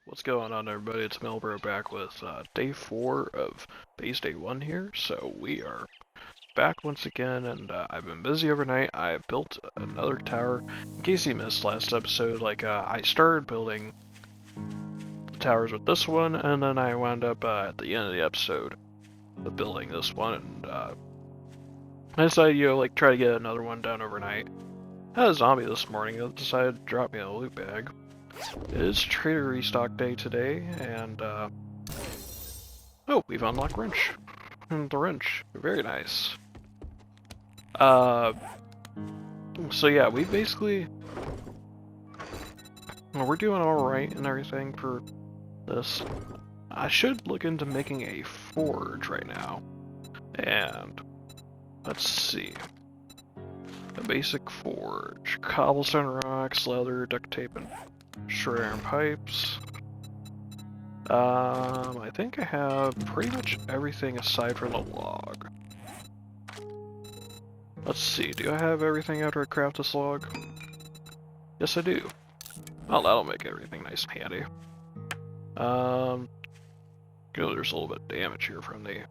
What's going on, everybody? It's Melbro back with day 4 of base day 1 here. So we are back once again, and I've been busy overnight. I built another tower. In case you missed last episode, I started building the towers with this one, and then I wound up at the end of the episode of building this one, and I decided, try to get another one done overnight. I had a zombie this morning that decided to drop me a loot bag. It is trader restock day today, and oh, we've unlocked wrench. The wrench, very nice. So yeah, we basically we're doing all right and everything for this. I should look into making a forge right now, and let's see. A basic forge: cobblestone rocks, leather, duct tape, and short iron pipes. I think I have pretty much everything aside from the log. Let's see, do I have everything after I craft this log? Yes, I do. Well, that'll make everything nice and handy. There's a little bit of damage here from that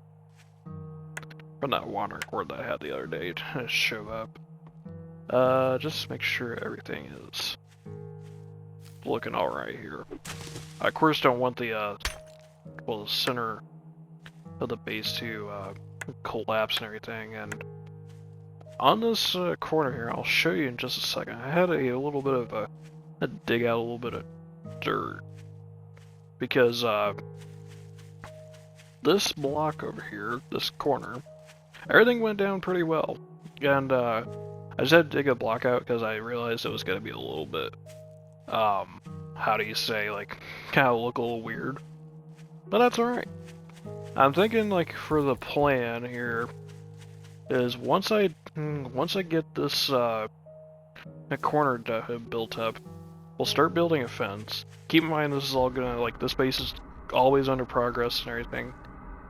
wandering horde that I had the other day to show up. Just make sure everything is looking alright here. I, of course, don't want the center of the base to collapse and everything, and on this corner here, I'll show you in just a second, I had a little bit of a dig out a little bit of dirt, because this block over here, this corner, everything went down pretty well, and I just had to dig a block out because I realized it was going to be a little bit, how do you say, kind of look a little weird, but that's alright. I'm thinking, for the plan here, is once I get this corner built up, we'll start building a fence. Keep in mind this is all gonna, this base is always under progress and everything.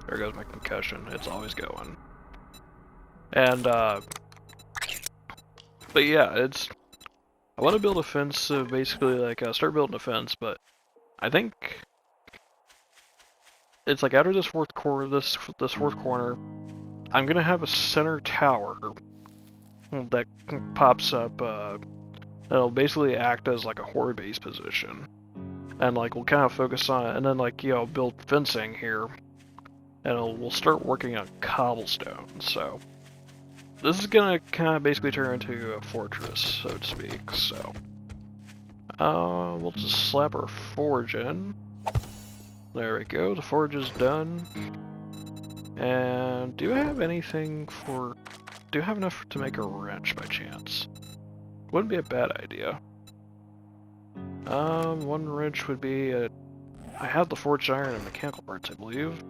There goes my concussion, it's always going. And, but yeah, I want to build a fence, basically, start building a fence, but I think it's after this fourth corner, I'm gonna have a center tower that pops up, that'll basically act as a horde base position. And we'll kind of focus on it, and then build fencing here. And we'll start working on cobblestone, so. This is gonna kind of basically turn into a fortress, so to speak, so. We'll just slap our forge in. There we go, the forge is done. And do I have anything for... Do I have enough to make a wrench by chance? Wouldn't be a bad idea. One wrench would be I have the forged iron and mechanical parts, I believe.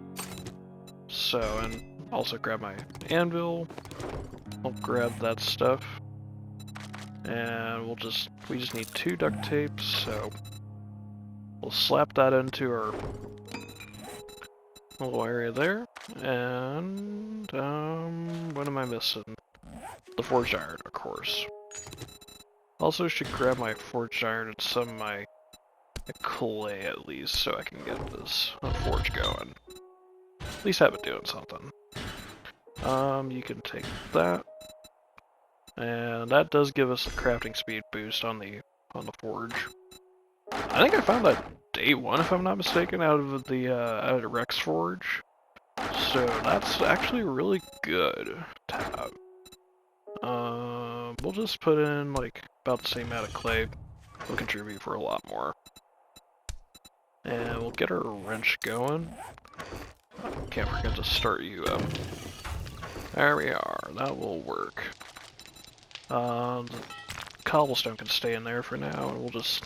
So, and also grab my anvil. I'll grab that stuff. And we just need 2 duct tapes, so we'll slap that into our little area there. And, what am I missing? The forged iron, of course. Also should grab my forged iron and some of my clay at least, so I can get this forge going. At least have it doing something. You can take that. And that does give us a crafting speed boost on the forge. I think I found that day 1, if I'm not mistaken, out of the Rex forge. So that's actually really good to have. We'll just put in about the same amount of clay. We'll contribute for a lot more. And we'll get our wrench going. Can't forget to start you up. There we are, that will work. The cobblestone can stay in there for now, and we'll just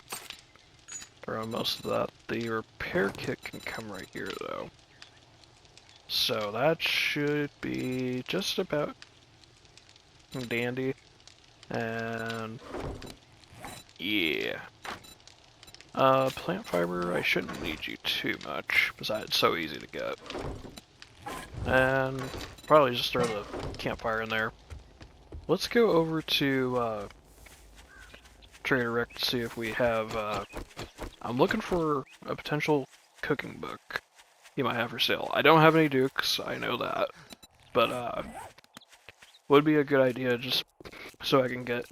throw most of that. The repair kit can come right here, though. So that should be just about dandy. And yeah. Plant fiber, I shouldn't need you too much, besides it's so easy to get. And probably just throw the campfire in there. Let's go over to Trader Rick to see if we have I'm looking for a potential cooking book you might have for sale. I don't have any dukes, I know that, but would be a good idea just so I can get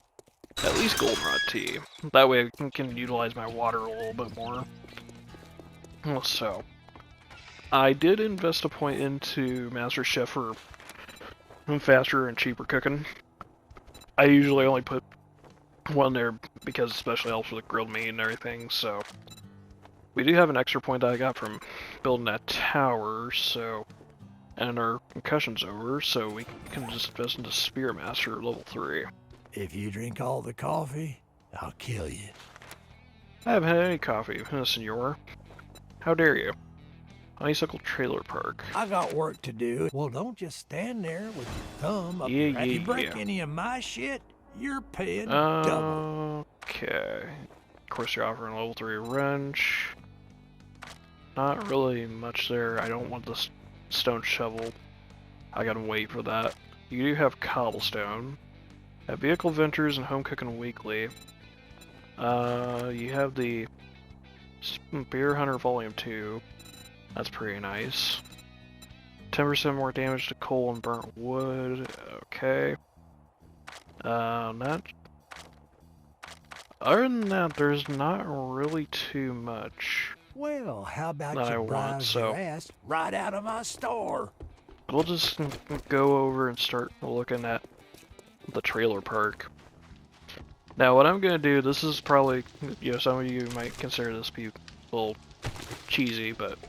at least goldenrod tea. That way I can utilize my water a little bit more. So, I did invest a point into Master Chef for faster and cheaper cooking. I usually only put one there because it especially helps with grilled meat and everything, so... We do have an extra point that I got from building that tower, so... And our concussion's over, so we can just invest into Spearmaster level 3. If you drink all the coffee, I'll kill you. I haven't had any coffee, senor. How dare you? Honeysuckle Trailer Park. I got work to do. Well, don't just stand there with your thumb up your ass. If you break any of my shit, you're paying double. Okay. Of course, you're offering level 3 wrench. Not really much there. I don't want the stone shovel. I gotta wait for that. You do have cobblestone. Have vehicle ventures and home cooking weekly. You have the Beer Hunter Volume 2. That's pretty nice. 10% more damage to coal and burnt wood. Okay. Other than that, there's not really too much. Well, how about you browse your ass right out of my store? We'll just go over and start looking at the trailer park. Now, what I'm gonna do, this is probably, you know, some of you might consider this be a little cheesy, but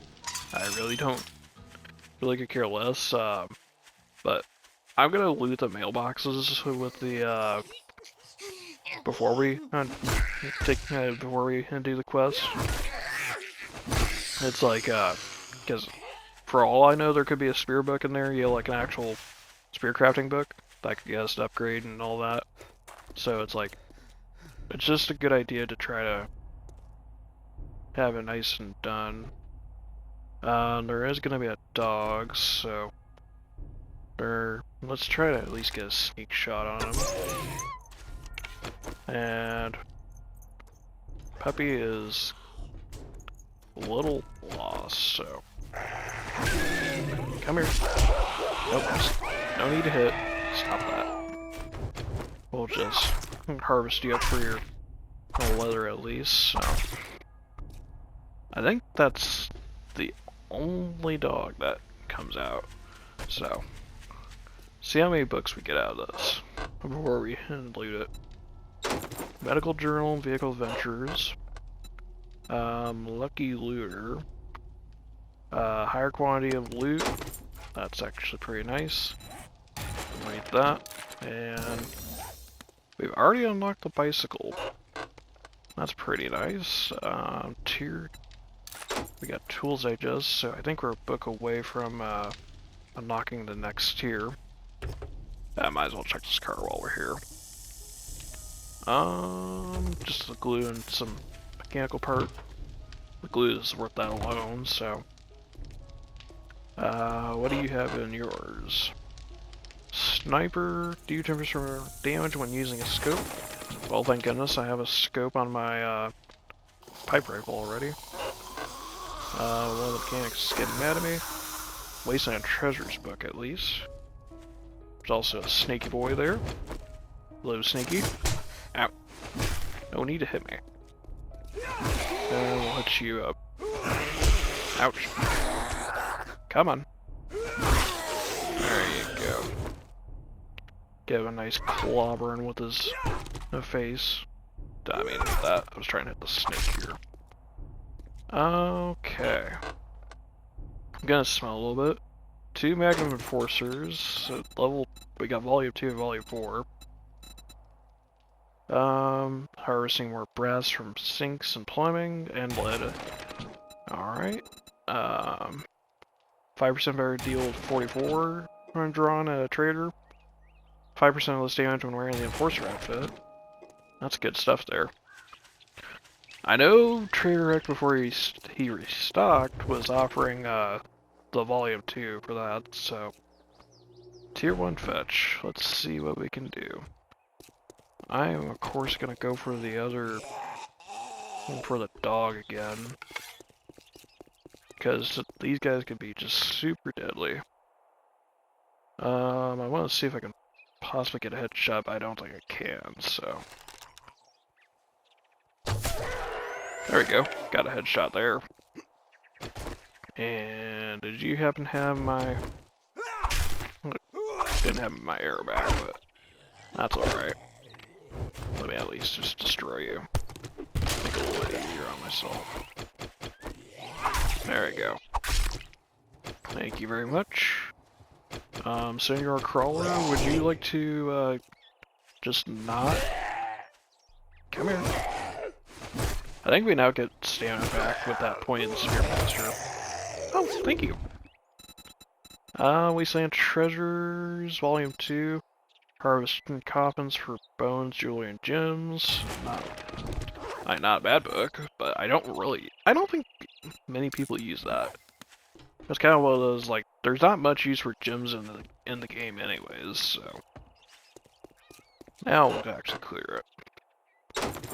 I really could care less. But I'm gonna loot the mailboxes with the before we do the quest. It's like because for all I know, there could be a spear book in there. You know, like an actual spear crafting book that could get us to upgrade and all that. So it's like it's just a good idea to try to have it nice and done. There is gonna be a dog, so let's try to at least get a sneak shot on him. And Puppy is a little lost, so come here. Nope, no need to hit. Stop that. We'll just harvest you up for your leather at least. So I think that's the only dog that comes out. So see how many books we get out of this before we loot it. Medical Journal, Vehicle Adventures, Lucky Looter, higher quantity of loot, that's actually pretty nice. Read that, and we've already unlocked the bicycle. That's pretty nice. Tier, we got Tools Digest, so I think we're a book away from unlocking the next tier. I might as well check this car while we're here. Just the glue and some mechanical part. The glue is worth that alone, so. What do you have in yours? Sniper, do 10% damage when using a scope. Well, thank goodness I have a scope on my, pipe rifle already. One of the mechanics is getting mad at me. Wasting a treasures book, at least. There's also a sneaky boy there. Hello, sneaky. Ow. No need to hit me. And we'll hit you up. Ouch. Come on. There you go. Give a nice clobbering with his face. I mean, that. I was trying to hit the snake here. Okay. I'm gonna smell a little bit. 2 Magnum Enforcers. So we got Volume 2 and Volume 4. Harvesting more brass from sinks and plumbing, and lead. Alright. 5% better deal with 44 when drawn at a trader. 5% less damage when wearing the Enforcer outfit. That's good stuff there. I know Trader Rick, before he restocked, was offering the Volume 2 for that, so... Tier 1 fetch. Let's see what we can do. I am, of course, going to go for the other for the dog again. Because these guys could be just super deadly. I want to see if I can possibly get a headshot, but I don't think I can, so... There we go. Got a headshot there. And did you happen to have my... Didn't have my arrow back, but that's alright. Let me at least just destroy you. Make it a little bit easier on myself. There we go. Thank you very much. Senor Crawler, would you like to, just not... Come here. I think we now get stamina back with that point in the Spearmaster. Oh, thank you. Wasteland Treasures, Volume 2. Harvesting Coffins for Bones, Jewelry, and Gems. Not a bad book, but I don't think many people use that. It's kind of one of those, like, there's not much use for gems in the game anyways, so. Now we'll actually clear it.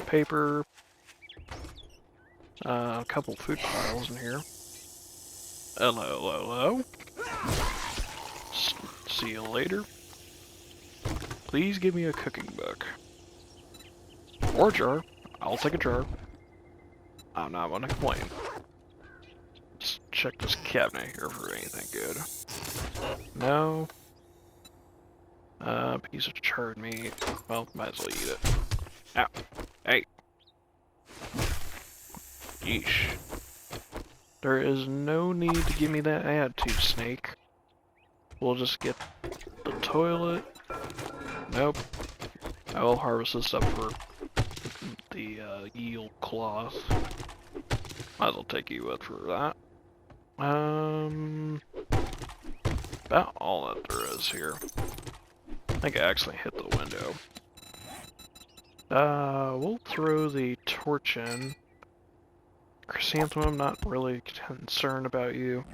Paper. A couple food piles in here. Hello. See you later. Please give me a cooking book. Or a jar. I'll take a jar. I'm not gonna complain. Just check this cabinet here for anything good. No. Piece of charred meat. Well, might as well eat it. Ow. Hey. Yeesh. There is no need to give me that attitude, snake. We'll just get the toilet. Nope. I will harvest this up for the eel cloth. Might as well take you up for that. About all that there is here. I think I actually hit the window. We'll throw the torch in. Chrysanthemum, I'm not really concerned about you.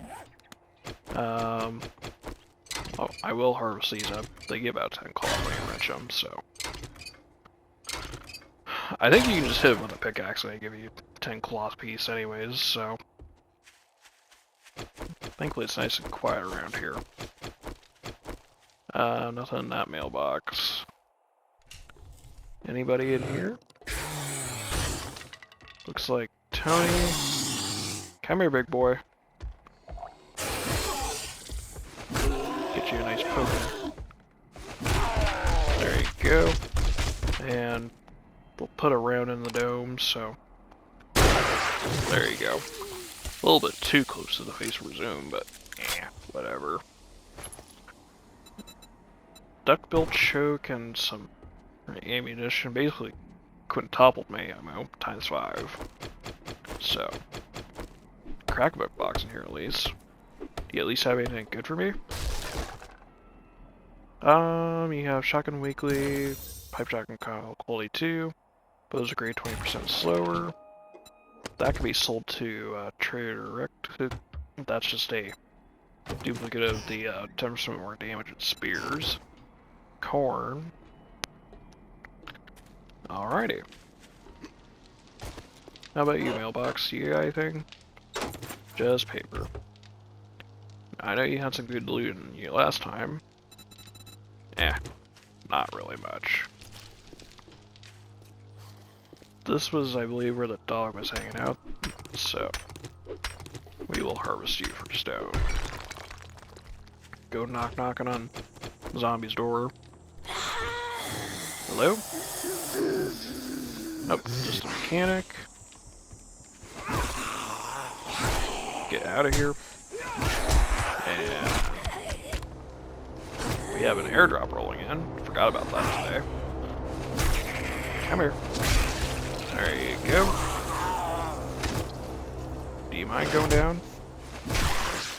Oh, I will harvest these up. They give out 10 cloth when you wrench them, so. I think you can just hit them with a pickaxe and they give you 10 cloth piece anyways, so. Thankfully it's nice and quiet around here. Nothing in that mailbox. Anybody in here? Looks like Tony. Come here, big boy. Get you a nice poke. There you go. And we'll put a round in the dome, so. There you go. A little bit too close to the face for zoom, but yeah, whatever. Duckbill choke and some ammunition, basically quintupled my ammo, times 5. So, crackbook box in here at least. Do you at least have anything good for me? You have Shotgun Weekly, Pipe Shotgun Quality 2, Bows are grade 20% slower. That can be sold to Trader Direct. That's just a duplicate of the 10% more damage with spears. Corn. Alrighty. How about you, mailbox? You got anything? Just paper. I know you had some good loot in you last time. Not really much. This was, I believe, where the dog was hanging out, so we will harvest you for stone. Go knocking on zombie's door. Hello? Nope, just a mechanic. Get out of here. And we have an airdrop rolling in. Forgot about that today. Come here. There you go. Do you mind going down?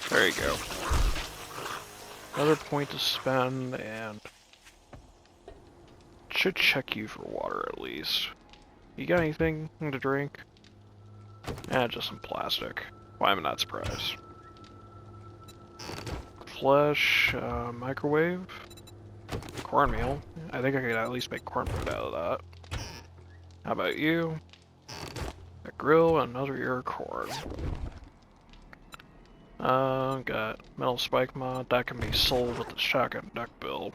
There you go. Another point to spend, and should check you for water at least. You got anything to drink? Just some plastic. Why am I not surprised? Flesh, microwave, cornmeal. I think I could at least make cornbread out of that. How about you? A grill, another ear of corn. Got metal spike mod, that can be sold with the shotgun duck build.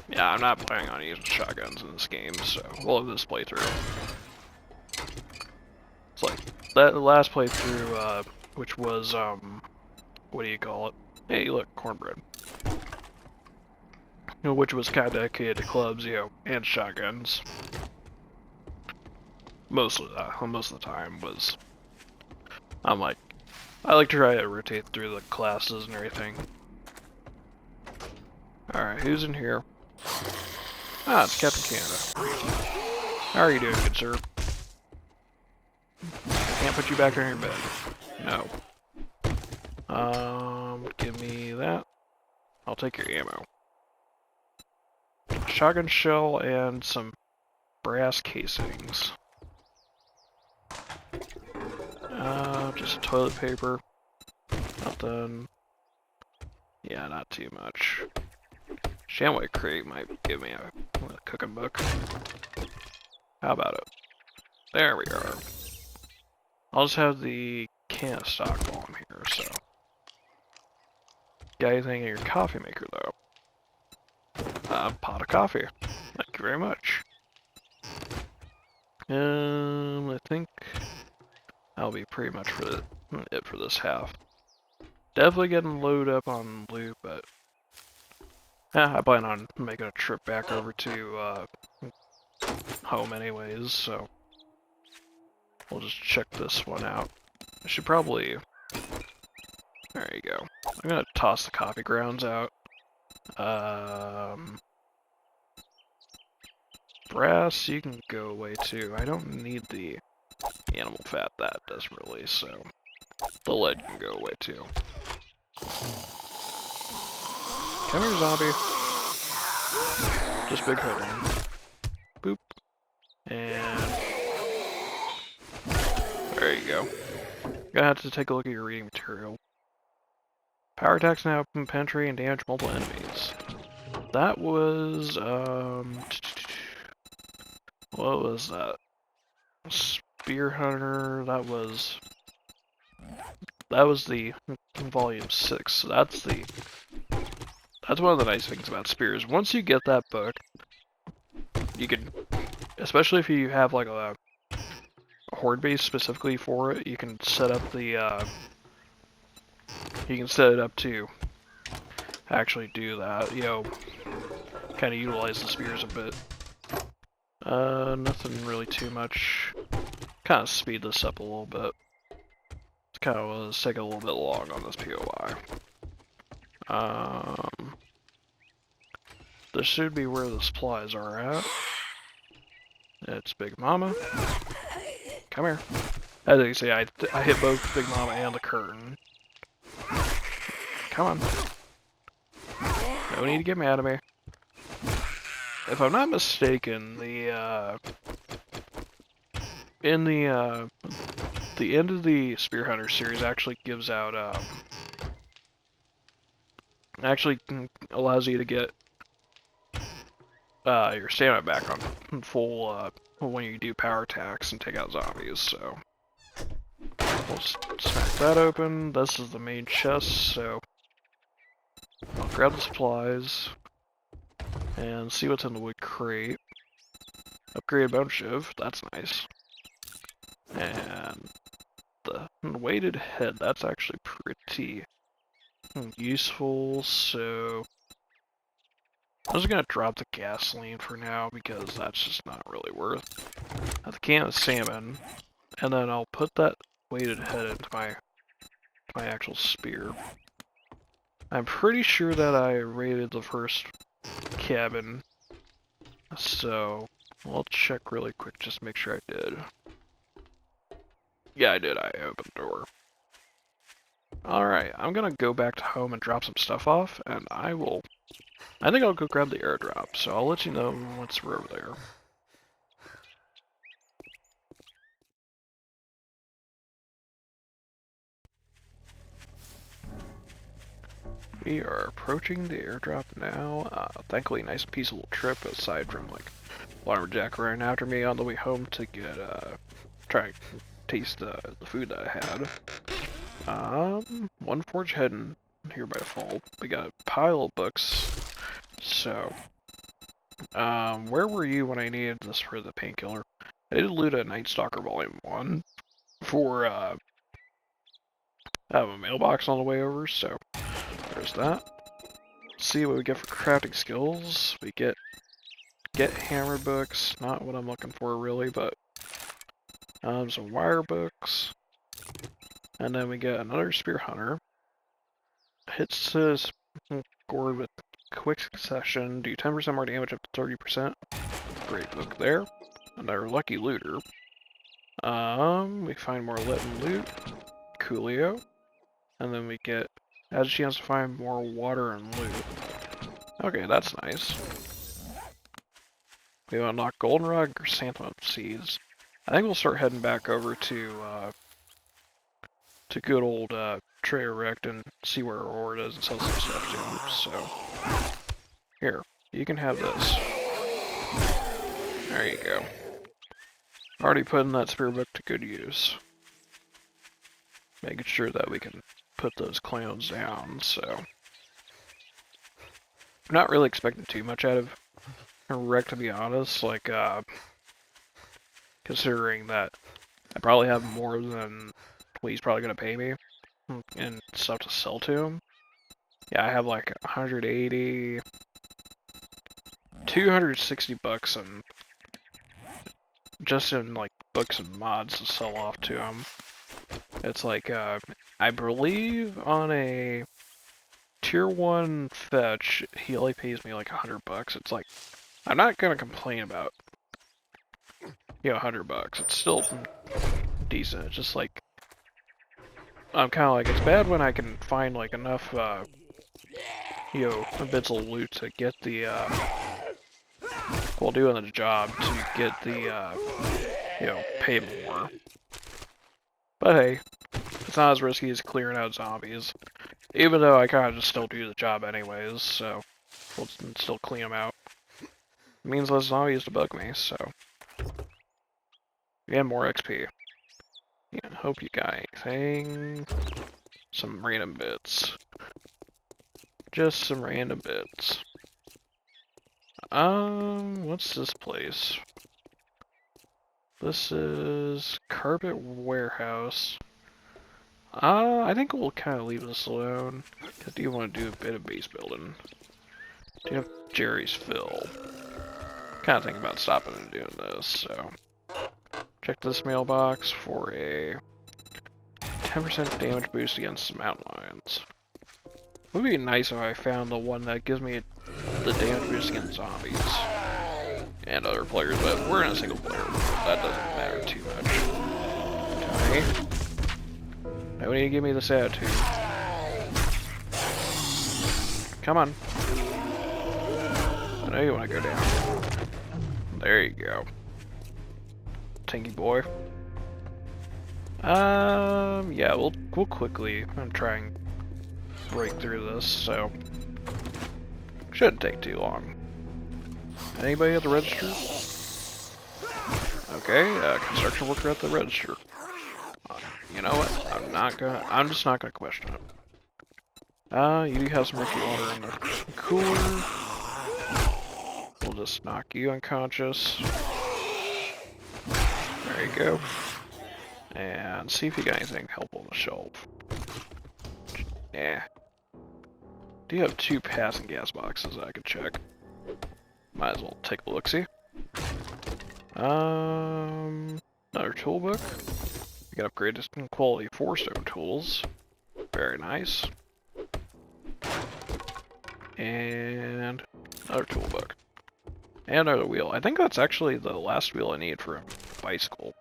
Yeah, I'm not planning on using shotguns in this game, so we'll have this playthrough. It's like, that last playthrough, which was, what do you call it? Hey, look, cornbread. Which was kind of dedicated to clubs, and shotguns. Most of the time was, I like to try to rotate through the classes and everything. Alright, who's in here? Ah, it's Captain Canada. How are you doing, good sir? I can't put you back in your bed. No. Give me that. I'll take your ammo. Shotgun shell and some brass casings. Just toilet paper. Nothing. Yeah, not too much. Shamway crate might give me a cooking book. How about it? There we are. I'll just have the can of stock while I'm here, so. Got anything in your coffee maker, though? Pot of coffee. Thank you very much. I think that'll be pretty much for it for this half. Definitely getting loaded up on loot, but I plan on making a trip back over to home anyways, so we'll just check this one out. I should probably... There you go. I'm gonna toss the coffee grounds out. Brass, you can go away too. I don't need the animal fat that desperately, so the lead can go away too. Come here, zombie. Just big hooding. Boop. And there you go. Gonna have to take a look at your reading material. Power attacks now open pantry and damage multiple enemies. That was, what was that? Spear Hunter, that was the volume 6. So that's one of the nice things about spears. Once you get that book, you can, especially if you have like a horde base specifically for it, you can set up the, you can set it up to actually do that, kind of utilize the spears a bit. Nothing really too much. Kind of speed this up a little bit. It's kind of was taking a little bit long on this POI. This should be where the supplies are at. It's Big Mama. Come here. As you can see, I hit both Big Mama and the curtain. Come on. No need to get mad at me. If I'm not mistaken, the end of the Spear Hunter series actually gives out actually allows you to get your stamina back on full when you do power attacks and take out zombies, so we'll smack that open. This is the main chest, so I'll grab the supplies and see what's in the wood crate. Upgraded bone shiv, that's nice. And the weighted head, that's actually pretty useful, so I'm just gonna drop the gasoline for now because that's just not really worth. The can of salmon, and then I'll put that weighted head into my actual spear. I'm pretty sure that I raided the first cabin, so I'll check really quick just to make sure I did. Yeah, I did. I opened the door. Alright, I'm gonna go back to home and drop some stuff off, and I think I'll go grab the airdrop, so I'll let you know once we're over there. We are approaching the airdrop now. Thankfully, nice and peaceful trip aside from like Lumberjack running after me on the way home to get try and taste the food that I had. One forge hidden here by default. We got a pile of books. So, where were you when I needed this for the painkiller? I did loot a Night Stalker Volume 1 for, I have a mailbox on the way over, so there's that. Let's see what we get for crafting skills. We get hammer books, not what I'm looking for really, but some wire books. And then we get another Spear Hunter. Hits his gourd with quick succession, do 10% more damage up to 30%. Great book there. Another Lucky Looter. We find more lit and loot. Coolio. And then we get has a chance to find more water and loot. Okay, that's nice. We unlock Goldenrod or Chrysanthemum Seeds. I think we'll start heading back over to good old Trader Rect and see where Aurora is and sell some stuff to him. So, here, you can have this. There you go. Already putting that spear book to good use. Making sure that we can put those clowns down, so. I'm not really expecting too much out of Rect, to be honest, like, considering that I probably have more than what he's probably going to pay me and stuff to sell to him. Yeah, I have like 180, 260 bucks and just in like books and mods to sell off to him. It's like, I believe on a tier 1 fetch, he only pays me like 100 bucks. It's like, I'm not going to complain about, 100 bucks. It's still decent. It's just like, I'm kind of like, it's bad when I can find like enough, bits of loot to get the, while doing the job to get the, pay more. But hey, it's not as risky as clearing out zombies. Even though I kind of just still do the job anyways, so we'll still clean them out. It means less zombies to bug me, so. And more XP. Yeah, hope you got anything. Some random bits. Just some random bits. What's this place? This is Carpet Warehouse. I think we'll kind of leave this alone. I do want to do a bit of base building. Do have Jerry's fill. Kind of thinking about stopping and doing this, so. Check this mailbox for a 10% damage boost against mountain lions. It would be nice if I found the one that gives me the damage boost against zombies and other players, but we're in a single player mode. That doesn't matter too much. Okay. Now we need to give me this attitude. Come on. I know you want to go down. There you go. Tinky boy. Yeah, we'll quickly try and break through this, so shouldn't take too long. Anybody at the register? Okay, construction worker at the register. You know what? I'm just not gonna question it. You do have some Ricky water in the cooler. We'll just knock you unconscious. There you go. And see if you got anything helpful on the shelf. Yeah. Do you have 2 passing gas boxes that I could check? Might as well take a look-see. Another tool book. We got upgraded quality 4-stone tools. Very nice. And another tool book. And another wheel. I think that's actually the last wheel I need for a bicycle.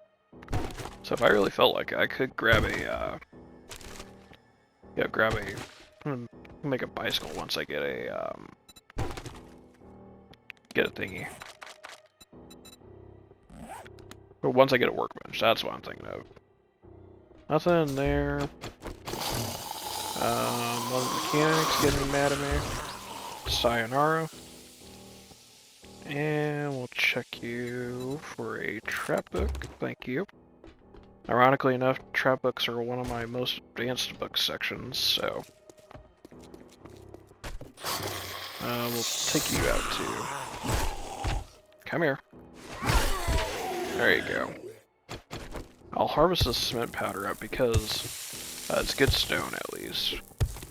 So if I really felt like I could grab a, make a bicycle once I get a, thingy. Or once I get a workbench, that's what I'm thinking of. Nothing in there. One mechanic's getting mad at me. Sayonara. And we'll check you for a trap book. Thank you. Ironically enough, trap books are one of my most advanced book sections, so we'll take you out too. Come here. There you go. I'll harvest this cement powder up because it's good stone at least.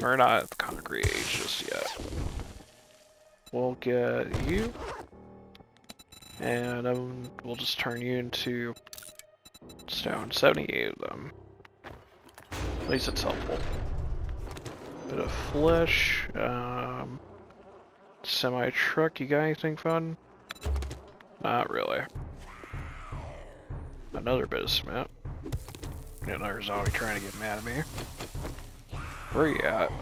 We're not at the concrete age just yet. We'll get you, and we'll just turn you into stone. 78 of them. At least it's helpful. Bit of flesh. Semi-truck, you got anything fun? Not really. Another bit of cement. Another zombie trying to get mad at me. Where are you at?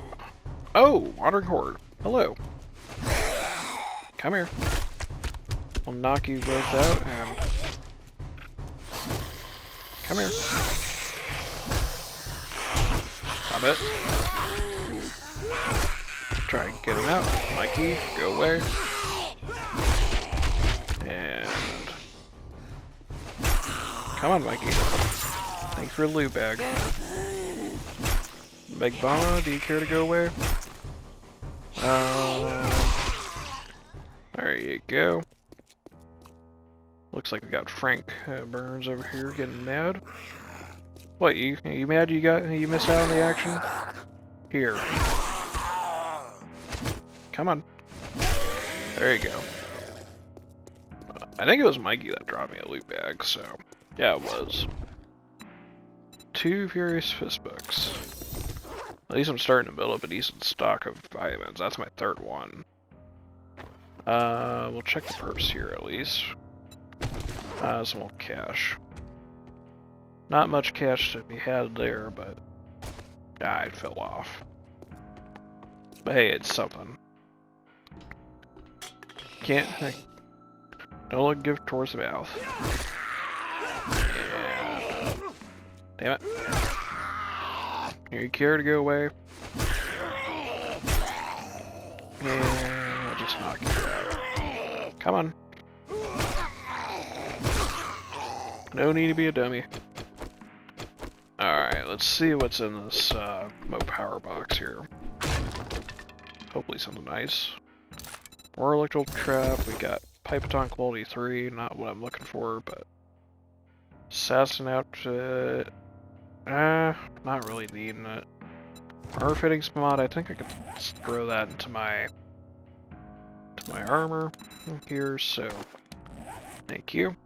Oh! Wandering Horde. Hello. Come here. I'll knock you both out and... Come here. Stop it. Try and get him out. Mikey, go away. And... Come on, Mikey. Thanks for the loot bag. Big Mama, do you care to go away? There you go. Looks like we got Frank Burns over here getting mad. What, you mad you missed out on the action? Here. Come on. There you go. I think it was Mikey that dropped me a loot bag, so yeah, it was. 2 Furious Fist books. At least I'm starting to build up a decent stock of vitamins. That's my 3rd one. We'll check the purse here at least. Some more cash. Not much cash to be had there, but it fell off. But hey, it's something. Don't look gift towards the mouth. And, damn it. You care to go away? And I'll just knock you out. Come on. No need to be a dummy. Alright, let's see what's in this Mo power box here. Hopefully something nice. More electrical trap, we got Pipeton quality 3, not what I'm looking for, but assassin outfit, not really needing it. Armor fittings mod, I think I could throw that into my armor here, so thank you.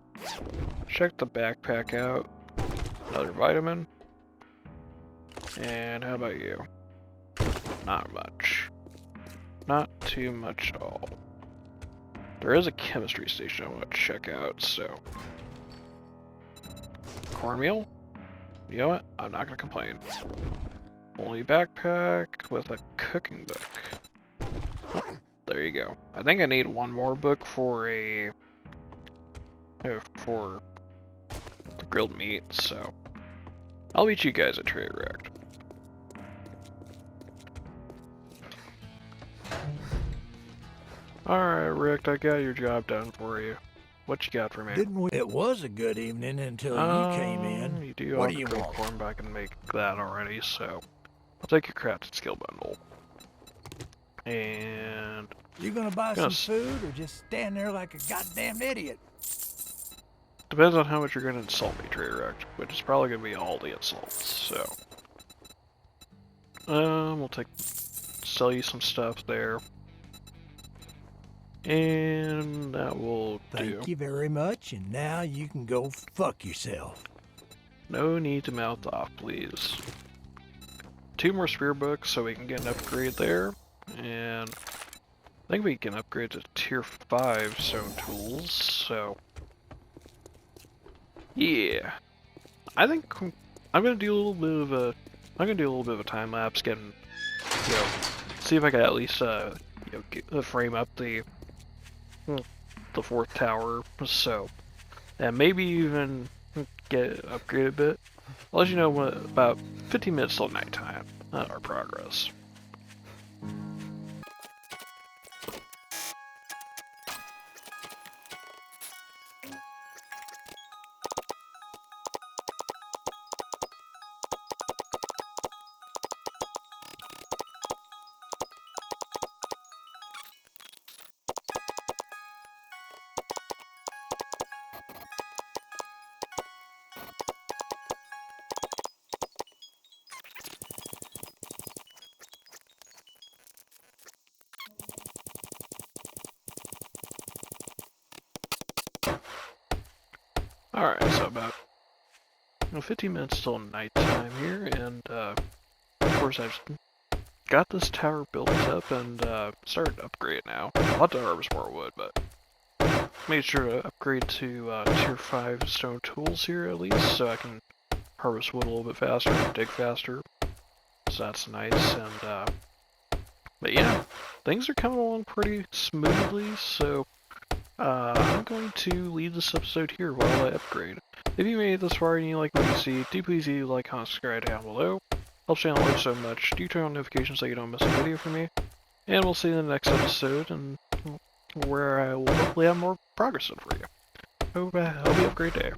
Check the backpack out, another vitamin, and how about you? Not much. Not too much at all. There is a chemistry station I want to check out, so... Cornmeal? You know what? I'm not going to complain. Only backpack with a cooking book. Oh, there you go. I think I need one more book for for the grilled meat, so... I'll meet you guys at Trade React. Alright, Rick, I got your job done for you. What you got for me? Didn't we? It was a good evening until you came in. You do What have do you the want? corn, but I can make that already, so... I'll take your crafted skill bundle. And... You gonna buy some food or just stand there like a goddamn idiot? Depends on how much you're gonna insult me, Trader Act, which is probably gonna be all the insults, so... we'll sell you some stuff there. And that will do. Thank you very much, and now you can go fuck yourself. No need to mouth off, please. 2 more spear books so we can get an upgrade there. And I think we can upgrade to tier 5 stone tools, so... Yeah. I think I'm gonna do a little bit of a time lapse, getting, see if I can at least frame up the 4th tower, so, and maybe even get it upgraded a bit. I'll let you know about 15 minutes till nighttime on our progress. Alright, so about 15 minutes till nighttime here, and of course I've got this tower built up and started to upgrade now. I'll have to harvest more wood, but made sure to upgrade to tier 5 stone tools here at least, so I can harvest wood a little bit faster and dig faster. So that's nice, and but yeah, things are coming along pretty smoothly, so I'm going to leave this episode here while I upgrade. If you made it this far and you like what you see, do please leave a like, comment, subscribe down below. Helps the channel out so much. Do turn on notifications so you don't miss a video from me. And we'll see you in the next episode, and where I will hopefully have more progress done for you. Hope you have a great day.